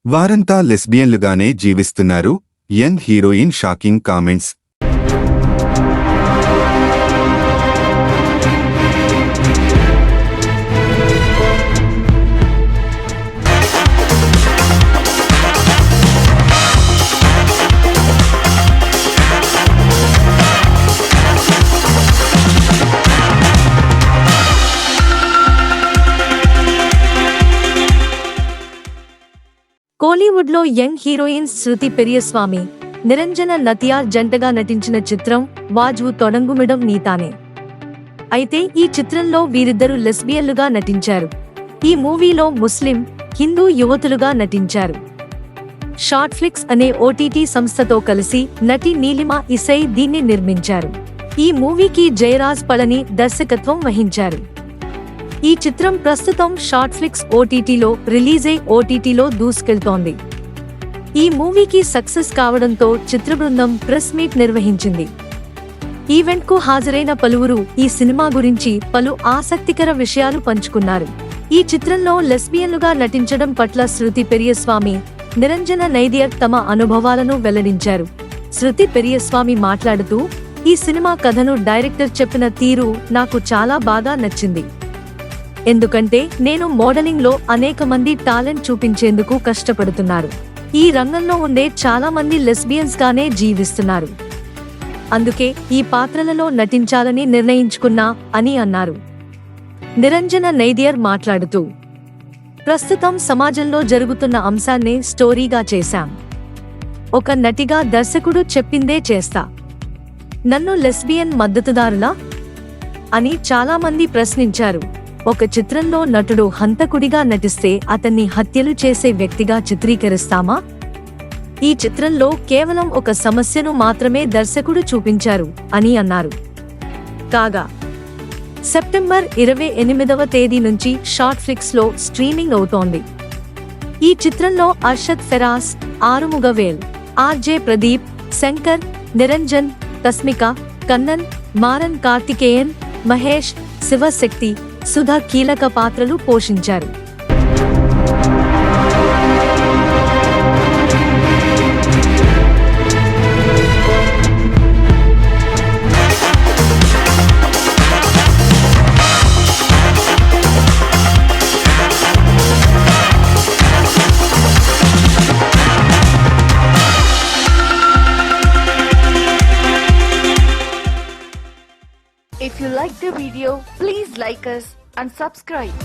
వారంతా లెస్బియన్లుగానే జీవిస్తున్నారు. Young heroine shocking comments. కోలీవుడ్లో యంగ్ హీరోయిన్స్ శృతి పెరియస్వామి, నిరంజన నతియార్ జంటగా నటించిన చిత్రం వాజ్వు తొడంగుమిడం నీతానే. అయితే ఈ చిత్రంలో వీరిద్దరూ లెస్బియన్లుగా నటించారు. ఈ మూవీలో ముస్లిం, హిందూ యువతులుగా నటించారు. షార్ట్ ఫ్లిక్స్ అనే ఓటీటీ సంస్థతో కలిసి నటి నీలిమా ఇసై దీన్ని నిర్మించారు. ఈ మూవీకి జయరాజ్ పళని దర్శకత్వం వహించారు. ఈ చిత్రం ప్రస్తుతం షార్ట్ ఫ్లిక్స్ ఓటీటీలో రిలీజై ఓటీటీలో దూసుకెళ్తోంది. ఈ మూవీకి సక్సెస్ కావడంతో చిత్రబృందం ప్రెస్ మీట్ నిర్వహించింది. ఈవెంట్కు హాజరైన పలువురు ఈ సినిమా గురించి పలు ఆసక్తికర విషయాలు పంచుకున్నారు. ఈ చిత్రంలో లెస్బియన్లుగా నటించడం పట్ల శృతి పెరియస్వామి, నిరంజన నైదియర్ తమ అనుభవాలను వెల్లడించారు. శృతి పెరియస్వామి మాట్లాడుతూ, ఈ సినిమా కథను డైరెక్టర్ చెప్పిన తీరు నాకు చాలా బాగా నచ్చింది. ఎందుకంటే నేను మోడలింగ్ లో అనేక మంది టాలెంట్ చూపించేందుకు కష్టపడుతున్నారు. ఈ రంగంలో ఉండే చాలా మంది లెస్బియన్స్ గానే జీవిస్తున్నారు. అందుకే ఈ పాత్రలలో నటించాలని నిర్ణయించుకున్నా అని అన్నారు. నిరంజన నైదియర్ మాట్లాడుతూ, ప్రస్తుతం సమాజంలో జరుగుతున్న అంశాన్నే స్టోరీగా చేశాం. ఒక నటిగా దర్శకుడు చెప్పిందే చేస్తా. నన్ను లెస్బియన్ మద్దతుదారులా అని చాలా మంది ప్రశ్నించారు. ఒక చిత్రంలో నటుడు హంతకుడిగా నటిస్తే అతన్ని హత్యలు చేసే వ్యక్తిగా చిత్రీకరిస్తామా? ఈ చిత్రంలో కేవలం ఒక సమస్యను మాత్రమే దర్శకుడు చూపించారు అని అన్నారు. కాగా సెప్టెంబర్ 28వ తేదీ నుంచి షార్ట్ ఫ్లిక్స్ లో స్ట్రీమింగ్ అవుతోంది. ఈ చిత్రంలో అర్షద్ ఫెరాస్, ఆరుముగవేల్, ఆర్జే ప్రదీప్, శంకర్, నిరంజన్, తస్మిక, కన్నన్, మారన్ కార్తికేయన్, మహేష్, శివశక్తి, సుధా కీలక పాత్రలు పోషించారు. If you like the video, please like us and subscribe.